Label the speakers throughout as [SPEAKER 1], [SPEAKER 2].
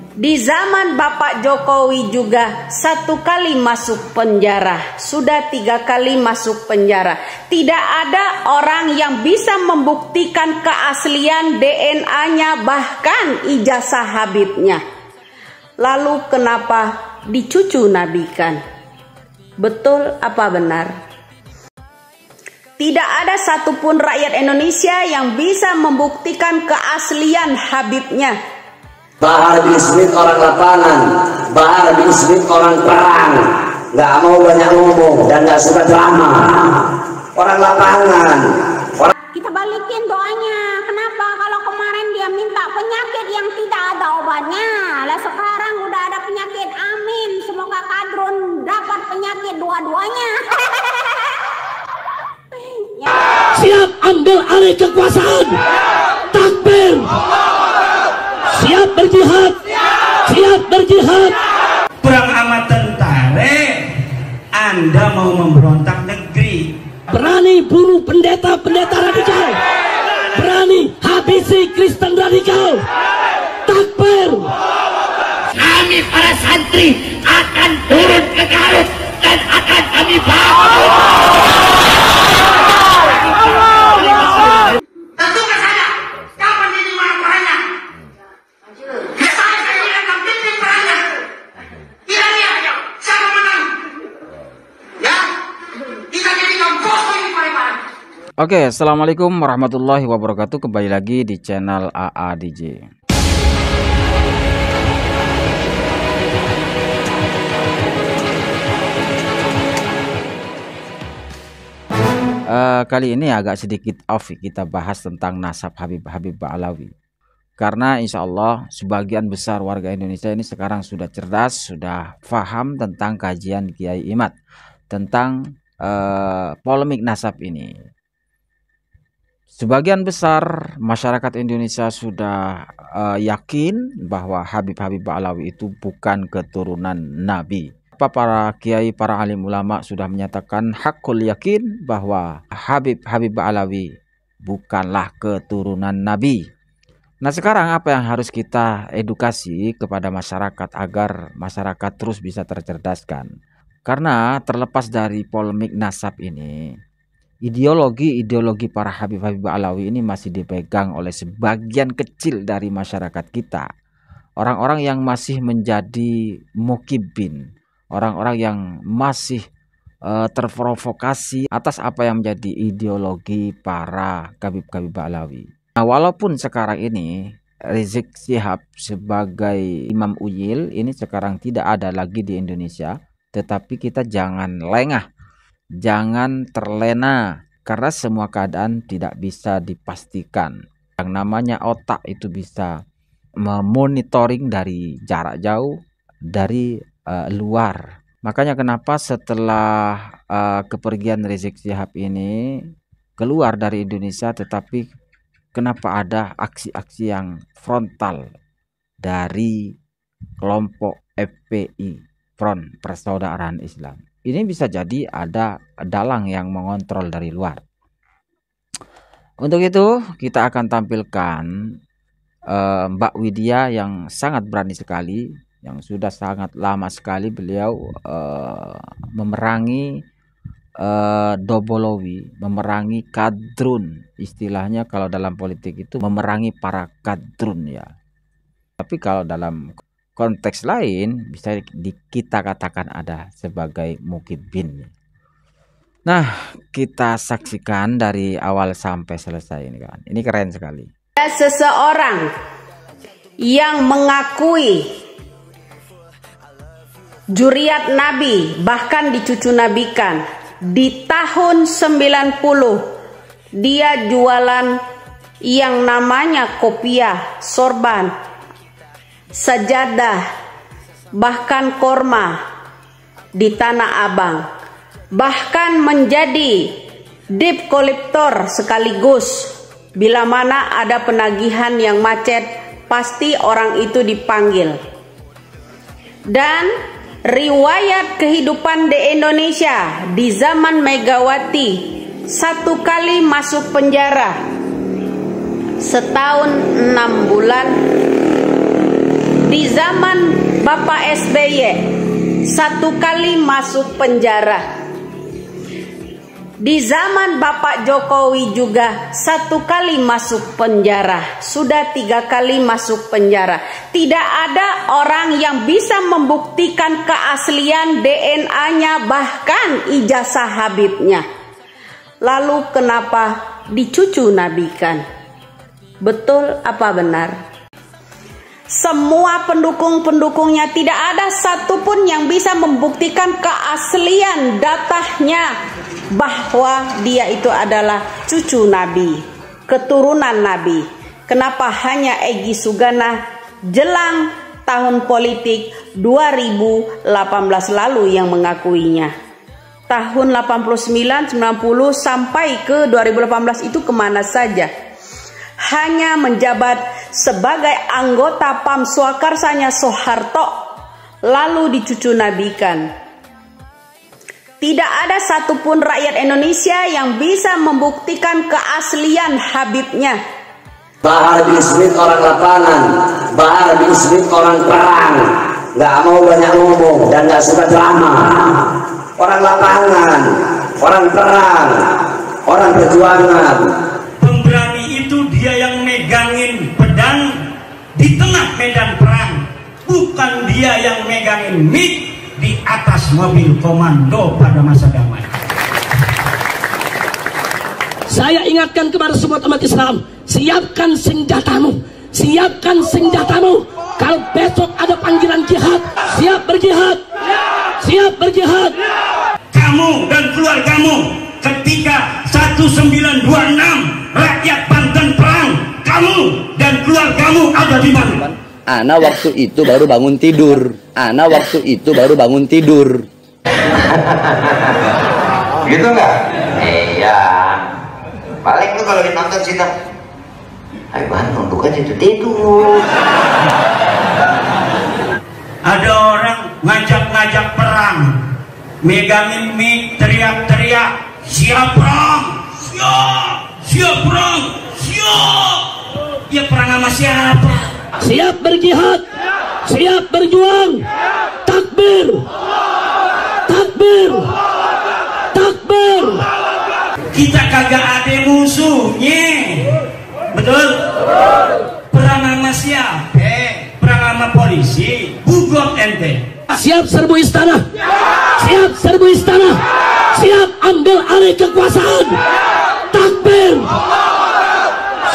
[SPEAKER 1] Di zaman Bapak Jokowi juga 1 kali masuk penjara, sudah 3 kali masuk penjara. Tidak ada orang yang bisa membuktikan keaslian DNA-nya, bahkan ijazah Habibnya. Lalu kenapa dicucu nabikan? Betul apa benar? Tidak ada satupun rakyat Indonesia yang bisa membuktikan keaslian Habibnya.
[SPEAKER 2] Bahar bin Smith orang lapangan, Bahar bin Smith orang perang, nggak mau banyak ngomong dan nggak suka drama. Orang lapangan.
[SPEAKER 3] Kita balikin doanya. Kenapa? Kalau kemarin dia minta penyakit yang tidak ada obatnya, lah sekarang udah ada penyakit. Amin. Semoga Kadrun dapat penyakit dua-duanya.
[SPEAKER 4] Siap ambil alih kekuasaan. Takbir. Siap berjihad, siap berjihad.
[SPEAKER 5] Kurang amat tentara, Anda mau memberontak negeri.
[SPEAKER 4] Berani bunuh pendeta-pendeta radikal, berani habisi Kristen radikal. Takbir. Kami para santri akan turun ke Garut dan akan kami bangun.
[SPEAKER 6] Oke, assalamualaikum warahmatullahi wabarakatuh. Kembali lagi di channel AA DJ. Kali ini agak sedikit off, kita bahas tentang nasab Habib Ba'alawi. Karena insya Allah sebagian besar warga Indonesia ini sekarang sudah cerdas, sudah paham tentang kajian Kiai Imad tentang polemik nasab ini. Sebagian besar masyarakat Indonesia sudah yakin bahwa Habib Ba'alawi itu bukan keturunan Nabi. Para kiai, para alim ulama sudah menyatakan hakul yakin bahwa Habib Ba'alawi bukanlah keturunan Nabi. Nah, sekarang apa yang harus kita edukasi kepada masyarakat agar masyarakat terus bisa tercerdaskan? Karena terlepas dari polemik nasab ini, ideologi para Habib Ba'alawi ini masih dipegang oleh sebagian kecil dari masyarakat kita. Orang-orang yang masih menjadi mukibin, orang-orang yang masih terprovokasi atas apa yang menjadi ideologi para Habib Ba'alawi. Nah, walaupun sekarang ini Rizik Syihab sebagai Imam Uyil ini sekarang tidak ada lagi di Indonesia, tetapi kita jangan lengah, jangan terlena, karena semua keadaan tidak bisa dipastikan. Yang namanya otak itu bisa memonitoring dari jarak jauh, dari luar. Makanya kenapa setelah kepergian Rizik Syihab ini keluar dari Indonesia, tetapi kenapa ada aksi-aksi yang frontal dari kelompok FPI, Front Persaudaraan Islam. Ini bisa jadi ada dalang yang mengontrol dari luar. Untuk itu kita akan tampilkan Mbak Widya yang sangat berani sekali, yang sudah sangat lama sekali beliau memerangi Dobolowi, memerangi kadrun. Istilahnya kalau dalam politik itu memerangi para kadrun ya. Tapi kalau dalam konteks lain bisa kita katakan ada sebagai mukibin. Nah, kita saksikan dari awal sampai selesai ini kan. Ini keren sekali.
[SPEAKER 1] Seseorang yang mengakui juriat Nabi, bahkan dicucu nabikan, di tahun 90 dia jualan yang namanya kopiah, sorban, sajadah, bahkan korma di Tanah Abang, bahkan menjadi debt collector sekaligus. Bila mana ada penagihan yang macet, pasti orang itu dipanggil. Dan riwayat kehidupan di Indonesia di zaman Megawati, 1 kali masuk penjara, setahun 6 bulan. Di Di zaman Bapak SBY 1 kali masuk penjara. Di zaman Bapak Jokowi juga 1 kali masuk penjara. Sudah 3 kali masuk penjara. Tidak ada orang yang bisa membuktikan keaslian DNA-nya, bahkan ijazah Habibnya. Lalu kenapa dicucu nabikan? Betul apa benar? Semua pendukung-pendukungnya, tidak ada satupun yang bisa membuktikan keaslian datanya bahwa dia itu adalah cucu Nabi, keturunan Nabi. Kenapa hanya Egy Sugana jelang tahun politik 2018 lalu yang mengakuinya? Tahun 89, 90 sampai ke 2018 itu kemana saja? Hanya menjabat sebagai anggota PAM Swakarsanya Soeharto, lalu dicucu nabikan. Tidak ada satupun rakyat Indonesia yang bisa membuktikan keaslian Habibnya.
[SPEAKER 2] Bahar bin Smith orang lapangan, Bahar bin Smith orang perang, nggak mau banyak ngomong dan nggak suka drama. Orang lapangan, orang perang, orang perjuangan.
[SPEAKER 5] Pemberani itu dia yang megangin pedang di tengah medan perang, bukan dia yang megangin mic di atas mobil komando pada masa damai.
[SPEAKER 4] Saya ingatkan kepada semua umat Islam, siapkan senjatamu, siapkan senjatamu. Kalau besok ada panggilan jihad, siap berjihad, siap berjihad.
[SPEAKER 5] Kamu dan keluargamu ketika 1926 rakyat Banten perang, kamu dan keluargamu ada di mana?
[SPEAKER 7] Ana waktu itu baru bangun tidur. Ana waktu itu baru bangun tidur.
[SPEAKER 8] Gitu nggak? Iya. Paling tuh kalau nonton Cina, ayo bangun, bukan itu tidur.
[SPEAKER 5] Ada orang ngajak-ngajak perang, megangin mic, teriak-teriak, siap perang, siap, siap perang, siap. Ya perang sama siapa?
[SPEAKER 4] Siap berjihad, siap berjuang. Takbir, takbir, takbir.
[SPEAKER 5] Kita kagak ada musuhnya, betul? Perang sama siapa? Perang sama polisi, bugot ente.
[SPEAKER 4] Siap serbu istana, siap serbu istana, siap ambil alih kekuasaan. Takbir,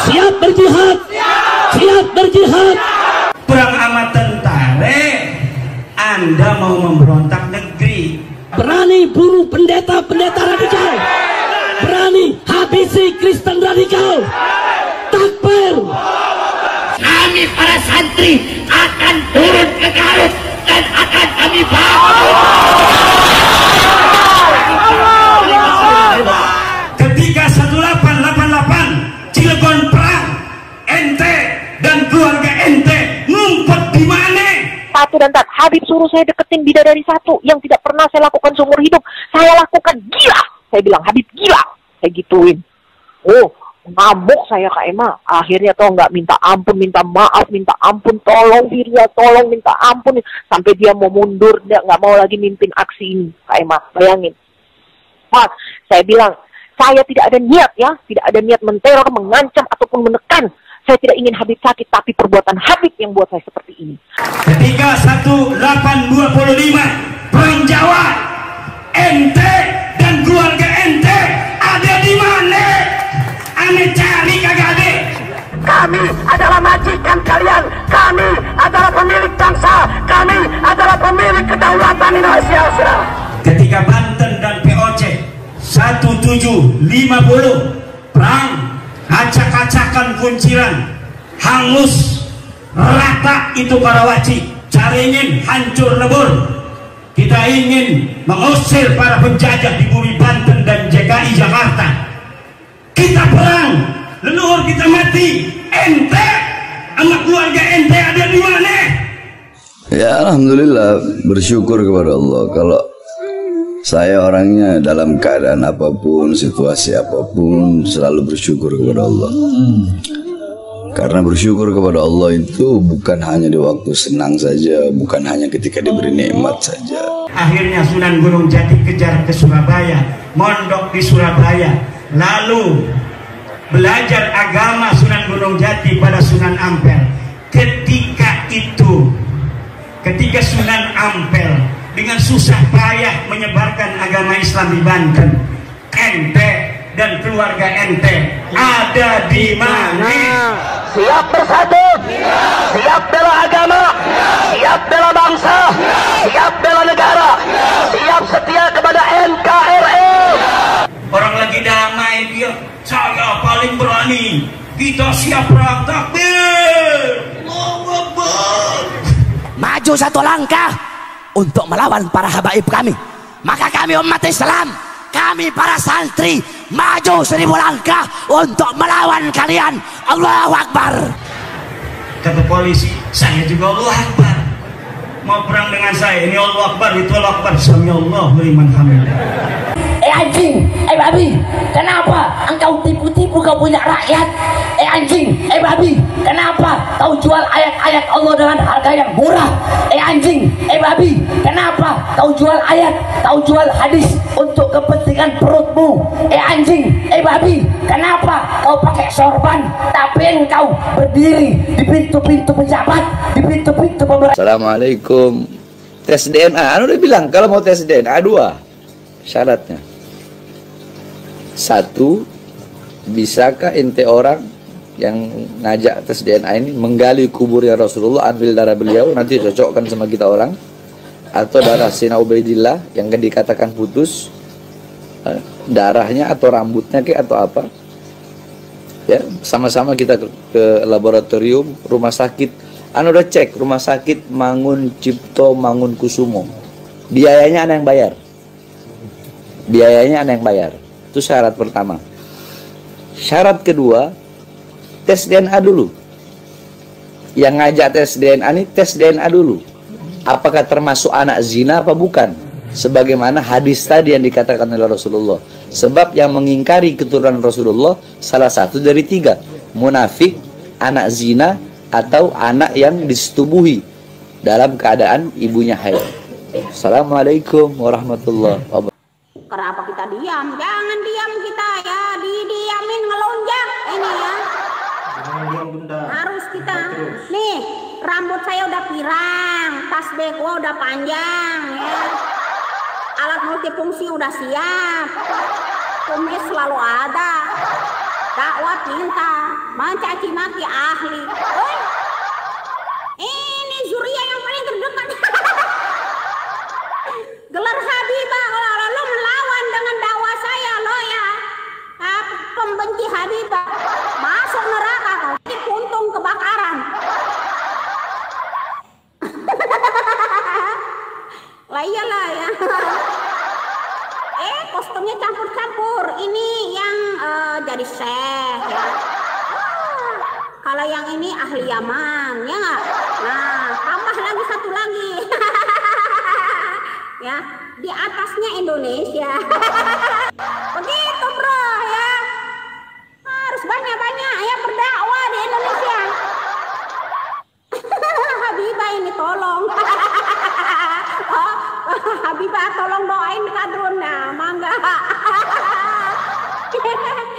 [SPEAKER 4] siap berjihad, siap berjihad.
[SPEAKER 5] Perang sama tentara, Anda mau memberontak negeri.
[SPEAKER 4] Berani bunuh pendeta-pendeta radikal, berani habisi Kristen radikal. Takbir.
[SPEAKER 9] Kami para santri akan turun ke Garut dan akan kami bangun.
[SPEAKER 5] Ketika 1888 Cilegon perang, ente dan keluarga ente ngumpet di mana?
[SPEAKER 10] Satu dan tak, Habib suruh saya deketin bidadari satu yang tidak pernah saya lakukan seumur hidup. Saya lakukan, gila. Saya bilang, Habib gila. Saya gituin. Oh, ngamuk saya Kak Emma. Akhirnya toh nggak minta ampun, minta maaf, minta ampun, tolong Firya, tolong minta ampun. Sampai dia mau mundur, dia nggak mau lagi mimpin aksi ini. Kak Emma, bayangin. Mas, saya bilang, saya tidak ada niat ya, tidak ada niat menteror, mengancam ataupun menekan. Saya tidak ingin Habib sakit, tapi perbuatan Habib yang buat saya seperti ini.
[SPEAKER 5] Ketika 1825 perang Jawa, ente dan keluarga ente ada di mana? Ane cari kagak ada.
[SPEAKER 9] Kami adalah majikan kalian. Kami adalah pemilik bangsa. Kami adalah pemilik kedaulatan Indonesia.
[SPEAKER 5] Ketika Banten dan POC 1750 perang, acak-acakan kunciran, hangus rata itu Karawaci, Caringin hancur lebur. Kita ingin mengusir para penjajah di bumi Banten dan DKI Jakarta. Kita perang, leluhur kita mati, ente sama keluarga ente ada di mana?
[SPEAKER 11] Ya alhamdulillah, bersyukur kepada Allah. Kalau saya orangnya dalam keadaan apapun, situasi apapun, selalu bersyukur kepada Allah. Karena bersyukur kepada Allah itu bukan hanya di waktu senang saja, bukan hanya ketika diberi nikmat saja.
[SPEAKER 5] Akhirnya Sunan Gunung Jati kejar ke Surabaya, mondok di Surabaya, lalu belajar agama Sunan Gunung Jati pada Sunan Ampel. Ketika Sunan Ampel dengan susah payah menyebarkan agama Islam di Banten, ente dan keluarga ente ada di mana?
[SPEAKER 9] Siap bersatu, siap bela agama, siap bela bangsa, siap bela negara, siap setia kepada NKRI.
[SPEAKER 5] Orang lagi damai dia, saya paling berani, kita siap perang, takbir, Allahu Akbar.
[SPEAKER 9] Maju satu langkah untuk melawan para habaib kami, maka kami umat Islam, kami para santri maju 1000 langkah untuk melawan kalian. Allahu Akbar.
[SPEAKER 5] Kata polisi, saya juga Allahu Akbar. Mau perang dengan saya, ini Allahu Akbar, itu Allahu Akbar. Samiallahu liman hamidah.
[SPEAKER 9] Anjing, babi, kenapa engkau tipu-tipu kau punya rakyat? Anjing, babi, kenapa kau jual ayat-ayat Allah dengan harga yang murah? Anjing, babi, kenapa kau jual ayat, kau jual hadis untuk kepentingan perutmu? Anjing, babi, kenapa kau pakai sorban tapi engkau berdiri di pintu-pintu pejabat, di pintu-pintu pemerintah?
[SPEAKER 7] Assalamualaikum. Tes DNA, udah bilang kalau mau tes DNA 2 syaratnya. 1, bisakah ente orang yang ngajak tes DNA ini menggali kuburnya Rasulullah, ambil darah beliau, nanti cocokkan sama kita orang, atau darah Sina Ubaidillah yang kan dikatakan putus, darahnya atau rambutnya ke atau apa, ya sama-sama kita ke laboratorium rumah sakit. Udah cek rumah sakit Mangun Cipto Mangun Kusumo, biayanya ada yang bayar, biayanya ada yang bayar. Itu syarat pertama. Syarat kedua, tes DNA dulu. Yang ngajak tes DNA ini tes DNA dulu. Apakah termasuk anak zina apa bukan? Sebagaimana hadis tadi yang dikatakan oleh Rasulullah. Sebab yang mengingkari keturunan Rasulullah salah satu dari 3. Munafik, anak zina, atau anak yang disetubuhi dalam keadaan ibunya haid. Assalamualaikum warahmatullahi wabarakatuh.
[SPEAKER 3] Kenapa kita diam? Jangan diam kita ya, didiamin ngelonjak ini ya. Harus kita. Nih, rambut saya udah pirang, tasbih gua udah panjang ya. Alat multifungsi udah siap. Kumis selalu ada. Dakwah pinta, mencaci maki ahli. Ini Zuria yang paling terdekat. Gelar Habibah, kalau lo melawan dengan dakwah saya lo ya, pembenci Habibah, masuk neraka kau, di puntung kebakaran. Lah iyalah ya. Kostumnya campur-campur. Ini yang jadi syekh ya. Kalau yang ini ahli Yaman ya nggak? Nah, tambah lagi satu lagi. Ya, di atasnya Indonesia. Begitu bro ya. Harus banyak-banyak ya berdakwah di Indonesia. Habibah ini tolong. Habibah tolong doain kadrun nah, mangga.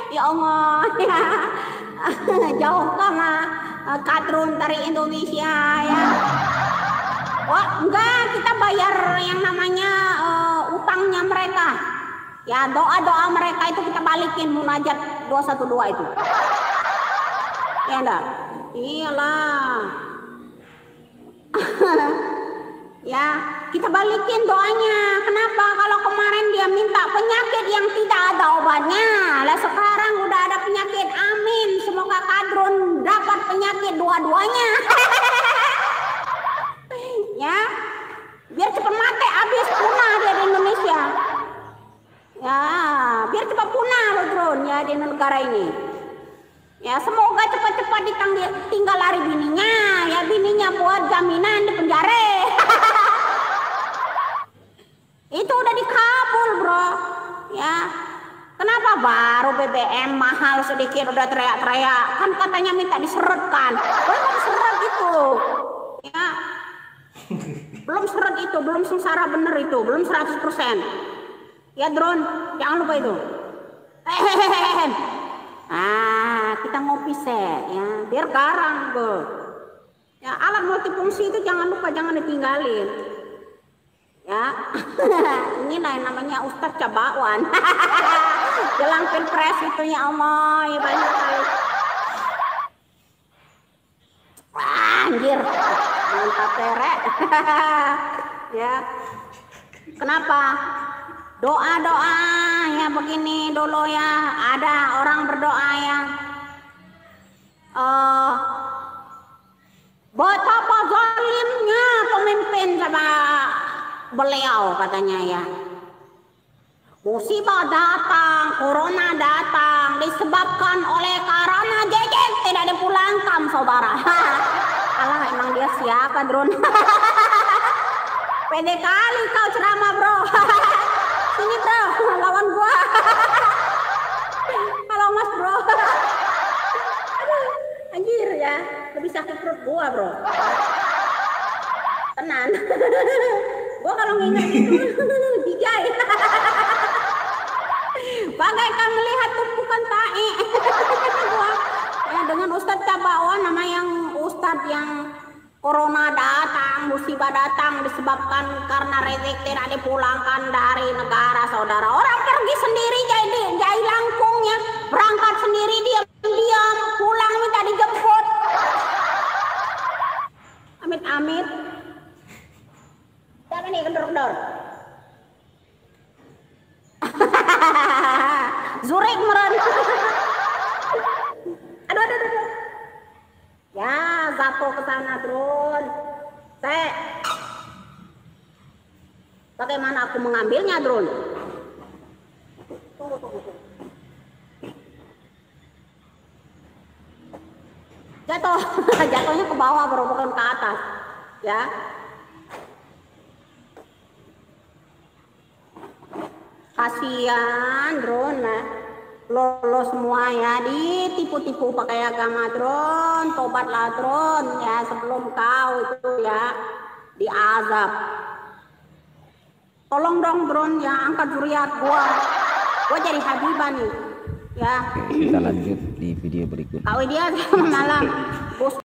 [SPEAKER 3] Ya Allah ya. Jauhkan kadrun dari Indonesia ya. Wah, enggak, kita bayar yang namanya utangnya mereka. Ya, doa-doa mereka itu kita balikin munajat 212 itu. Ya enggak? Iyalah. Ya, kita balikin doanya. Kenapa? Kalau kemarin dia minta penyakit yang tidak ada obatnya. Lah sekarang udah ada penyakit, amin. Semoga kadrun dapat penyakit dua-duanya. Ya, biar cepat mati, habis punah dia di Indonesia. Ya, biar cepat punah loh drone ya di negara ini. Ya, semoga cepat-cepat tinggal lari bininya. Ya, bininya buat jaminan di penjara. Itu udah dikabul bro. Ya, kenapa baru BBM mahal sedikit udah teriak-teriak. Kan katanya minta diseret kan. Belum diseret itu. Ya. Belum seret itu, belum sengsara bener itu, belum 100%. Ya drone, jangan lupa itu. Kita ngopi ya, biar garang tuh. Ya, alat multifungsi itu jangan lupa, jangan ditinggalin. Ya, ini namanya Ustadz Cabawan. Jelang pilpres itu ya Allah, ya banyak kali. Anjir, mantap terek. Ya, kenapa? Doa-doa ya begini dulu ya. Ada orang berdoa ya. Betapa zalimnya pemimpin sama beliau katanya ya. Musibah datang, corona datang disebabkan oleh karena Jejen tidak dipulangkan saudara. Alah emang dia siapa drone? Pede kali kau ceramah bro. Sini bro, lawan gua. Halo mas bro. Aduh, anjir ya, lebih sakit perut gua bro. Tenan. Gua kalau nginget itu dijai. Bagaikan melihat tumpukan tahi. Ya, dengan Ustadz Cabawan, nama yang Ustadz yang corona datang, musibah datang disebabkan karena rezeki tidak dipulangkan dari negara saudara. Orang pergi sendiri jadi langkungnya, berangkat sendiri diam-diam, pulang minta dijemput. Amit-amit. Siapa nih kendor-kendor? Zurik meren. Aduh. Ya, jatuh ke sana drone. Bagaimana aku mengambilnya drone? Tunggu. Jatuhnya ke bawah bro, bukan ke atas. Ya. Kasihan drone lah. Lolos semua ya, ditipu-tipu pakai agama drone, tobatlah drone ya sebelum kau itu ya diazab. Tolong dong drone ya, angkat zuriat gua jadi Habibah nih ya.
[SPEAKER 6] Kita lanjut di video berikut.
[SPEAKER 3] Kau dia malam